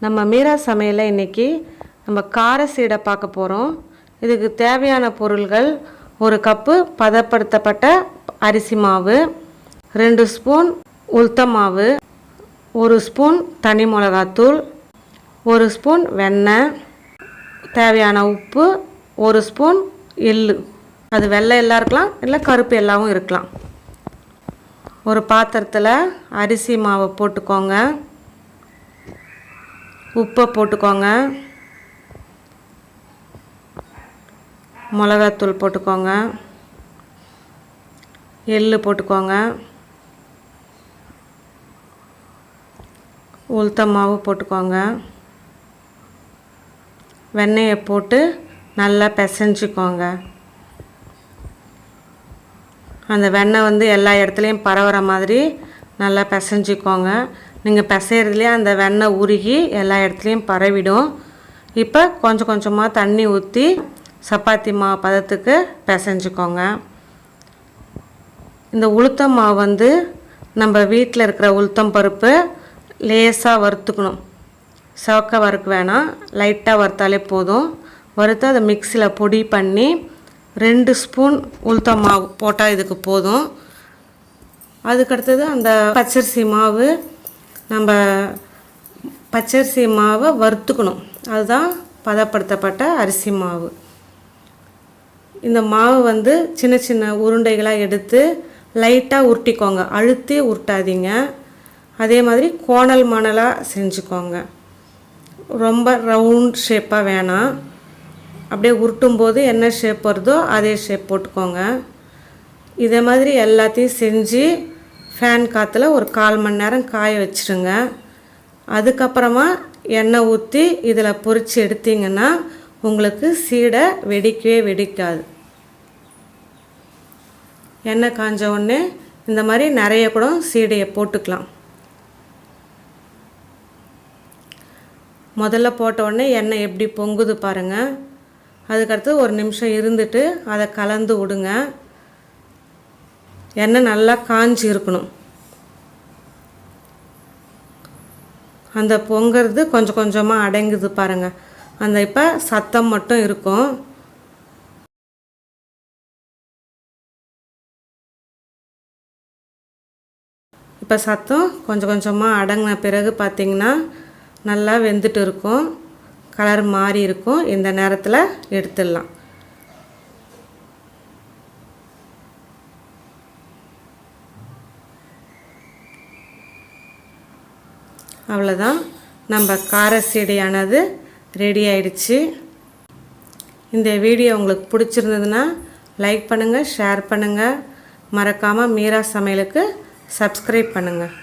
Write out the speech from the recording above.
நம்ம மீரா சமையல்ல இன்னைக்கு நம்ம கார சீடை பார்க்க போகிறோம். இதுக்கு தேவையான பொருள்கள்: 1 கப்பு பதப்படுத்தப்பட்ட அரிசி மாவு, 2 ஸ்பூன் உளுத்தம் மாவு, 1 ஸ்பூன் தனி மிளகாத்தூள், 1 ஸ்பூன் வெண்ணெய், தேவையான உப்பு, 1 ஸ்பூன் எள்ளு. அது வெள்ளை எல்லாம் இருக்கலாம், இல்லை கருப்பு எல்லாவும் இருக்கலாம். ஒரு பாத்திரத்தில் அரிசி மாவை போட்டுக்கோங்க, உப்பை போட்டுக்கோங்க, மிளகாத்தூள் போட்டுக்கோங்க, எள்ளு போட்டுக்கோங்க, உளுத்தம் மாவு போட்டுக்கோங்க, வெண்ணெயை போட்டு நல்லா பிசைஞ்சிக்கோங்க. அந்த வெண்ணெய் எல்லா இடத்துலையும் பரவுற மாதிரி நல்லா பிசைஞ்சிக்கோங்க. நீங்கள் பிசைறதுலேயே அந்த வெண்ணெய் உருகி எல்லா இடத்துலையும் பரவிடும். இப்போ கொஞ்சம் கொஞ்சமாக தண்ணி ஊற்றி சப்பாத்தி மாவு பதத்துக்கு பிசைஞ்சிக்கோங்க. இந்த உளுத்தம் மாவு நம்ம வீட்டில் இருக்கிற உளுத்தம் பருப்பு லேசாக வறுத்துக்கணும். சவக்க வறுக்க வேணாம், லைட்டாக வறுத்தாலே போதும். வறுத்து அதை மிக்சியில் பொடி பண்ணி 2 ஸ்பூன் உளுத்தம் மாவு போட்டால் இதுக்கு போதும். அதுக்கடுத்தது அந்த பச்சரிசி மாவு, நம்ம பச்சரிசி மாவை வறுத்துக்கணும். அதுதான் பதப்படுத்தப்பட்ட அரிசி மாவு. இந்த மாவு சின்ன சின்ன உருண்டைகளாக எடுத்து லைட்டாக உருட்டிக்கோங்க, அழுத்தி உருட்டாதீங்க. அதே மாதிரி கோணல் மணலாக செஞ்சுக்கோங்க. ரொம்ப ரவுண்ட் ஷேப்பாக வேணாம். அப்படியே உருட்டும்போது என்ன ஷேப் வருதோ அதே ஷேப் போட்டுக்கோங்க. இதே மாதிரி எல்லாத்தையும் செஞ்சு ஃபேன் காற்றுல ஒரு 1/4 மணி நேரம் காய வச்சுடுங்க. அதுக்கப்புறமா எண்ணெய் ஊற்றி இதில் பொரித்து எடுத்திங்கன்னா உங்களுக்கு சீடை வெடிக்கவே வெடிக்காது. எண்ணெய் காஞ்ச உடனே இந்த மாதிரி நிறைய கூட சீடையை போட்டுக்கலாம். முதல்ல போட்ட உடனே எண்ணெய் எப்படி பொங்குது பாருங்கள். அதுக்கடுத்து 1 நிமிஷம் இருந்துட்டு அதை கலந்து விடுங்க. எண்ணெய் நல்லா காஞ்சி இருக்கணும். அந்த பொங்கிறது கொஞ்சம் கொஞ்சமாக அடங்குது பாருங்கள். அந்த இப்போ சத்தம் மட்டும் இருக்கும். இப்போ சத்தம் கொஞ்சம் கொஞ்சமாக அடங்கின பிறகு பார்த்திங்கன்னா நல்லா வெந்துட்டு இருக்கும், கலர் மாறி இருக்கும். இந்த நேரத்தில் எடுத்துடலாம். அவ்வளோதான், நம்ம கார சீடையானது ரெடி ஆயிடுச்சு. இந்த வீடியோ உங்களுக்கு பிடிச்சிருந்ததுன்னா லைக் பண்ணுங்கள், ஷேர் பண்ணுங்கள். மறக்காமல் மீரா சமையலுக்கு சப்ஸ்கிரைப் பண்ணுங்கள்.